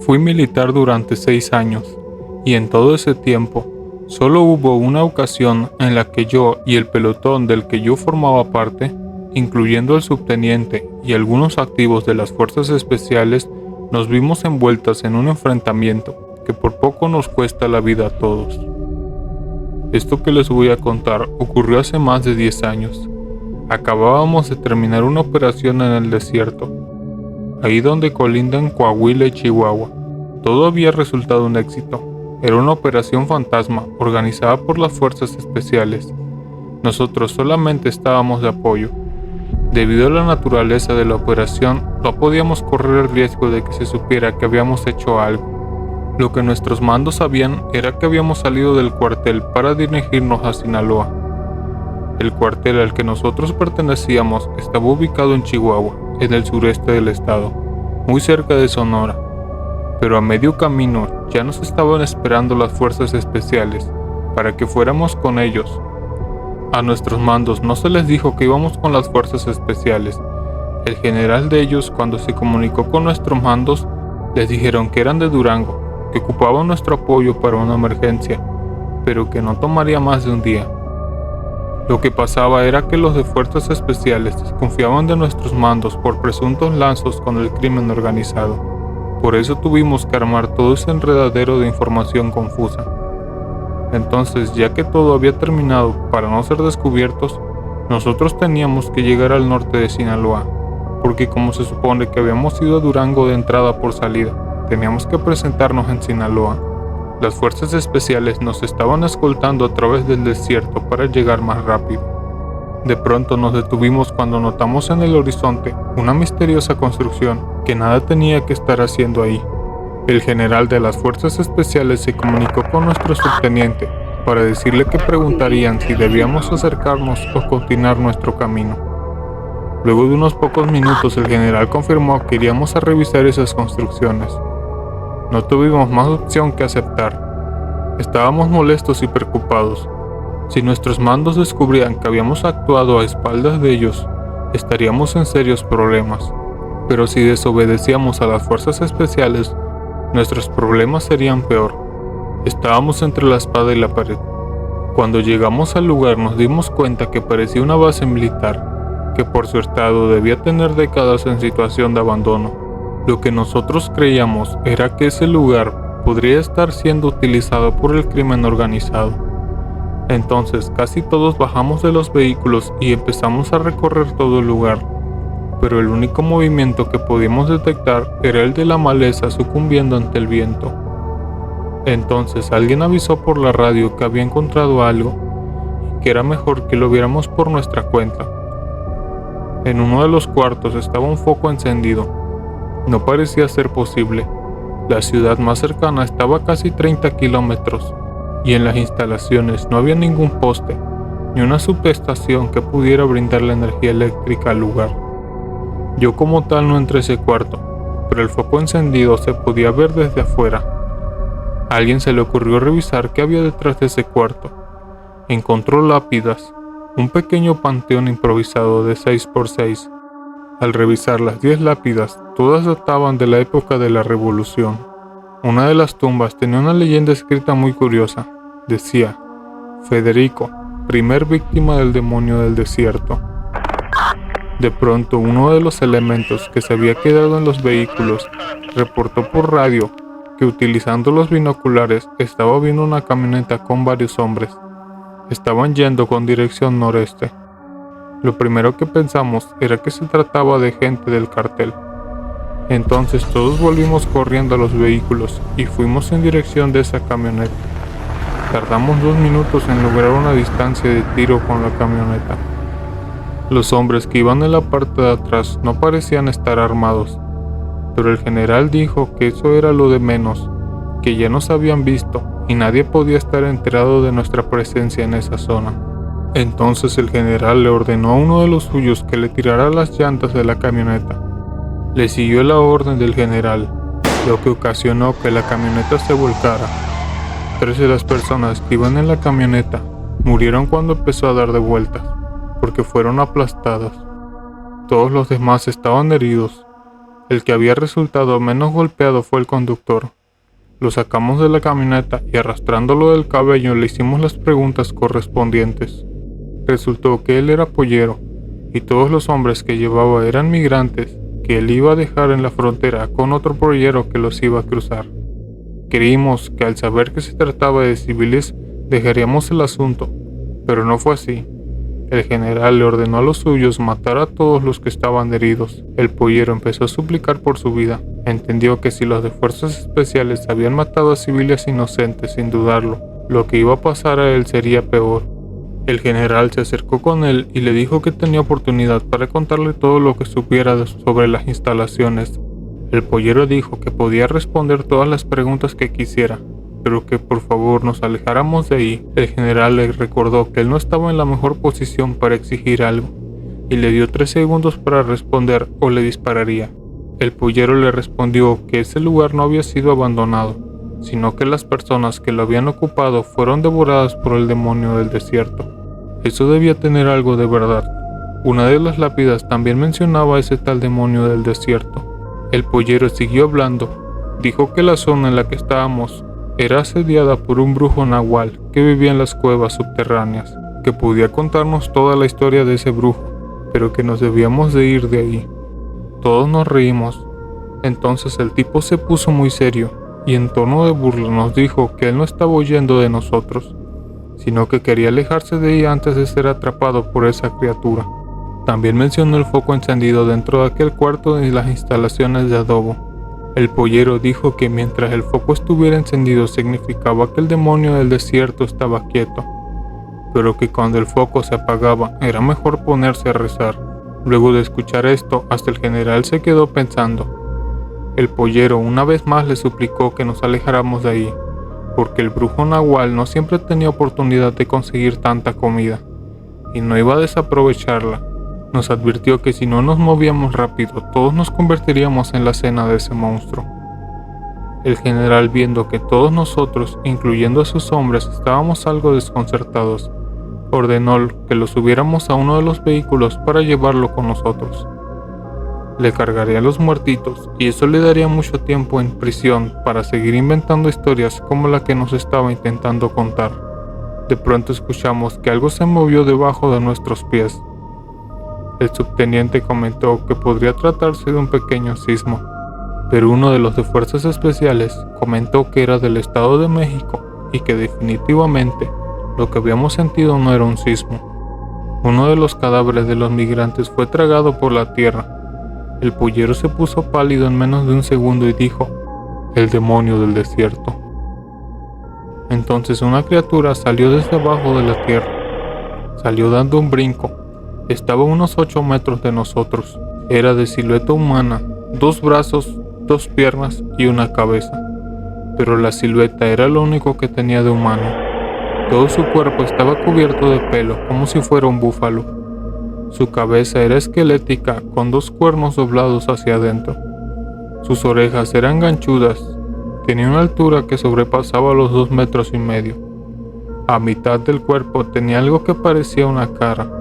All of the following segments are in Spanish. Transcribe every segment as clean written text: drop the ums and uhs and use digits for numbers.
Fui militar durante 6 años, y en todo ese tiempo, solo hubo una ocasión en la que yo y el pelotón del que yo formaba parte, incluyendo el subteniente y algunos activos de las fuerzas especiales, nos vimos envueltas en un enfrentamiento que por poco nos cuesta la vida a todos. Esto que les voy a contar ocurrió hace más de 10 años. Acabábamos de terminar una operación en el desierto, ahí donde colindan Coahuila y Chihuahua. Todo había resultado un éxito. Era una operación fantasma organizada por las fuerzas especiales. Nosotros solamente estábamos de apoyo. Debido a la naturaleza de la operación, no podíamos correr el riesgo de que se supiera que habíamos hecho algo. Lo que nuestros mandos sabían era que habíamos salido del cuartel para dirigirnos a Sinaloa. El cuartel al que nosotros pertenecíamos estaba ubicado en Chihuahua, en el sureste del estado, muy cerca de Sonora. Pero a medio camino ya nos estaban esperando las fuerzas especiales para que fuéramos con ellos. A nuestros mandos no se les dijo que íbamos con las fuerzas especiales. El general de ellos, cuando se comunicó con nuestros mandos, les dijeron que eran de Durango, que ocupaban nuestro apoyo para una emergencia, pero que no tomaría más de un día. Lo que pasaba era que los de fuerzas especiales desconfiaban de nuestros mandos por presuntos lazos con el crimen organizado. Por eso tuvimos que armar todo ese enredadero de información confusa. Entonces, ya que todo había terminado para no ser descubiertos, nosotros teníamos que llegar al norte de Sinaloa, porque como se supone que habíamos ido a Durango de entrada por salida, teníamos que presentarnos en Sinaloa. Las fuerzas especiales nos estaban escoltando a través del desierto para llegar más rápido. De pronto nos detuvimos cuando notamos en el horizonte una misteriosa construcción que nada tenía que estar haciendo ahí. El general de las fuerzas especiales se comunicó con nuestro subteniente para decirle que preguntarían si debíamos acercarnos o continuar nuestro camino. Luego de unos pocos minutos el general confirmó que iríamos a revisar esas construcciones. No tuvimos más opción que aceptar. Estábamos molestos y preocupados. Si nuestros mandos descubrían que habíamos actuado a espaldas de ellos, estaríamos en serios problemas. Pero si desobedecíamos a las fuerzas especiales, nuestros problemas serían peor. Estábamos entre la espada y la pared. Cuando llegamos al lugar nos dimos cuenta que parecía una base militar, que por su estado debía tener décadas en situación de abandono. Lo que nosotros creíamos era que ese lugar podría estar siendo utilizado por el crimen organizado. Entonces casi todos bajamos de los vehículos y empezamos a recorrer todo el lugar, pero el único movimiento que podíamos detectar era el de la maleza sucumbiendo ante el viento. Entonces alguien avisó por la radio que había encontrado algo y que era mejor que lo viéramos por nuestra cuenta. En uno de los cuartos estaba un foco encendido. No parecía ser posible. La ciudad más cercana estaba a casi 30 kilómetros, y en las instalaciones no había ningún poste, ni una subestación que pudiera brindar la energía eléctrica al lugar. Yo como tal no entré a ese cuarto, pero el foco encendido se podía ver desde afuera. A alguien se le ocurrió revisar qué había detrás de ese cuarto. Encontró lápidas, un pequeño panteón improvisado de 6x6. Al revisar las 10 lápidas, todas databan de la época de la Revolución. Una de las tumbas tenía una leyenda escrita muy curiosa. Decía: Federico, primer víctima del demonio del desierto. De pronto, uno de los elementos que se había quedado en los vehículos reportó por radio que, utilizando los binoculares, estaba viendo una camioneta con varios hombres. Estaban yendo con dirección noreste. Lo primero que pensamos era que se trataba de gente del cartel. Entonces todos volvimos corriendo a los vehículos y fuimos en dirección de esa camioneta. Tardamos 2 minutos en lograr una distancia de tiro con la camioneta. Los hombres que iban en la parte de atrás no parecían estar armados, pero el general dijo que eso era lo de menos, que ya nos habían visto y nadie podía estar enterado de nuestra presencia en esa zona. Entonces el general le ordenó a uno de los suyos que le tirara las llantas de la camioneta. Le siguió la orden del general, lo que ocasionó que la camioneta se volcara. 3 de las personas que iban en la camioneta murieron cuando empezó a dar de vueltas, porque fueron aplastadas. Todos los demás estaban heridos. El que había resultado menos golpeado fue el conductor. Lo sacamos de la camioneta y arrastrándolo del cabello le hicimos las preguntas correspondientes. Resultó que él era pollero y todos los hombres que llevaba eran migrantes que él iba a dejar en la frontera con otro pollero que los iba a cruzar. Creímos que al saber que se trataba de civiles dejaríamos el asunto, pero no fue así. El general le ordenó a los suyos matar a todos los que estaban heridos. El pollero empezó a suplicar por su vida. Entendió que si los de fuerzas especiales habían matado a civiles inocentes sin dudarlo, lo que iba a pasar a él sería peor. El general se acercó con él y le dijo que tenía oportunidad para contarle todo lo que supiera sobre las instalaciones. El pollero dijo que podía responder todas las preguntas que quisiera, pero que por favor nos alejáramos de ahí. El general le recordó que él no estaba en la mejor posición para exigir algo, y le dio 3 segundos para responder o le dispararía. El pollero le respondió que ese lugar no había sido abandonado, sino que las personas que lo habían ocupado fueron devoradas por el demonio del desierto. Eso debía tener algo de verdad. Una de las lápidas también mencionaba a ese tal demonio del desierto. El pollero siguió hablando. Dijo que la zona en la que estábamos era asediada por un brujo nahual que vivía en las cuevas subterráneas, que podía contarnos toda la historia de ese brujo, pero que nos debíamos de ir de ahí. Todos nos reímos. Entonces el tipo se puso muy serio y en tono de burla nos dijo que él no estaba huyendo de nosotros, sino que quería alejarse de ahí antes de ser atrapado por esa criatura. También mencionó el foco encendido dentro de aquel cuarto y las instalaciones de adobo. El pollero dijo que mientras el foco estuviera encendido significaba que el demonio del desierto estaba quieto, pero que cuando el foco se apagaba era mejor ponerse a rezar. Luego de escuchar esto, hasta el general se quedó pensando. El pollero una vez más le suplicó que nos alejáramos de ahí, porque el brujo nahual no siempre tenía oportunidad de conseguir tanta comida, y no iba a desaprovecharla. Nos advirtió que si no nos movíamos rápido, todos nos convertiríamos en la cena de ese monstruo. El general, viendo que todos nosotros, incluyendo a sus hombres, estábamos algo desconcertados, ordenó que lo subiéramos a uno de los vehículos para llevarlo con nosotros. Le cargaría a los muertitos y eso le daría mucho tiempo en prisión para seguir inventando historias como la que nos estaba intentando contar. De pronto escuchamos que algo se movió debajo de nuestros pies. El subteniente comentó que podría tratarse de un pequeño sismo, pero uno de los de fuerzas especiales comentó que era del Estado de México y que definitivamente lo que habíamos sentido no era un sismo. Uno de los cadáveres de los migrantes fue tragado por la tierra. El pollero se puso pálido en menos de un segundo y dijo: "El demonio del desierto". Entonces una criatura salió desde abajo de la tierra. Salió dando un brinco. Estaba a unos 8 metros de nosotros. Era de silueta humana, 2 brazos, 2 piernas y una cabeza. Pero la silueta era lo único que tenía de humano. Todo su cuerpo estaba cubierto de pelo, como si fuera un búfalo. Su cabeza era esquelética, con 2 cuernos doblados hacia adentro. Sus orejas eran ganchudas. Tenía una altura que sobrepasaba los 2,5 metros. A mitad del cuerpo tenía algo que parecía una cara,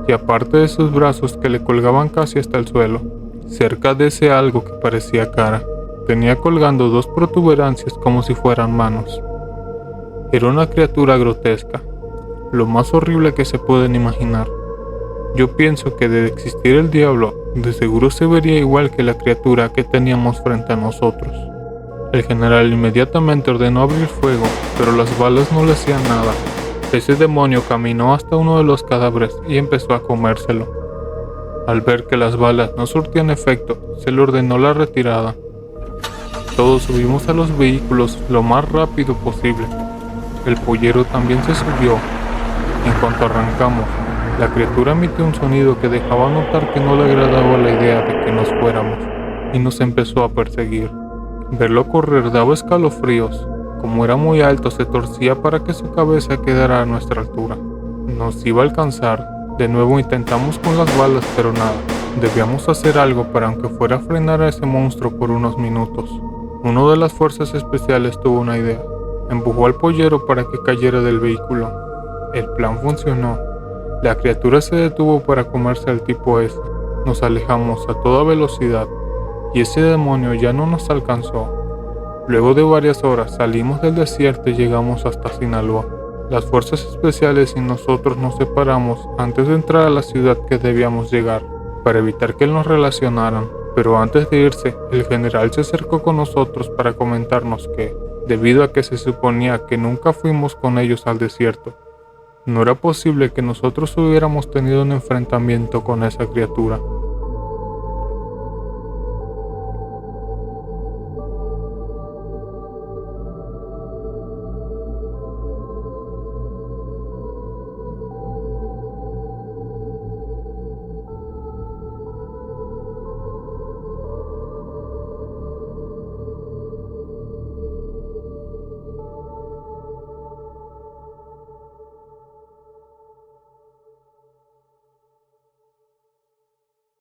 y aparte de sus brazos que le colgaban casi hasta el suelo, cerca de ese algo que parecía cara, tenía colgando 2 protuberancias como si fueran manos. Era una criatura grotesca, lo más horrible que se pueden imaginar. Yo pienso que de existir el diablo, de seguro se vería igual que la criatura que teníamos frente a nosotros. El general inmediatamente ordenó abrir fuego, pero las balas no le hacían nada. Ese demonio caminó hasta uno de los cadáveres y empezó a comérselo. Al ver que las balas no surtían efecto, se le ordenó la retirada. Todos subimos a los vehículos lo más rápido posible. El pollero también se subió. En cuanto arrancamos, la criatura emitió un sonido que dejaba notar que no le agradaba la idea de que nos fuéramos, y nos empezó a perseguir. Verlo correr daba escalofríos. Como era muy alto, se torcía para que su cabeza quedara a nuestra altura. Nos iba a alcanzar. De nuevo intentamos con las balas, pero nada. Debíamos hacer algo para, aunque fuera, a frenar a ese monstruo por unos minutos. Uno de las fuerzas especiales tuvo una idea. Empujó al pollero para que cayera del vehículo. El plan funcionó. La criatura se detuvo para comerse al tipo ese. Nos alejamos a toda velocidad. y ese demonio ya no nos alcanzó. Luego de varias horas salimos del desierto y llegamos hasta Sinaloa. Las fuerzas especiales y nosotros nos separamos antes de entrar a la ciudad que debíamos llegar, para evitar que nos relacionaran. Pero antes de irse, el general se acercó con nosotros para comentarnos que, debido a que se suponía que nunca fuimos con ellos al desierto, no era posible que nosotros hubiéramos tenido un enfrentamiento con esa criatura.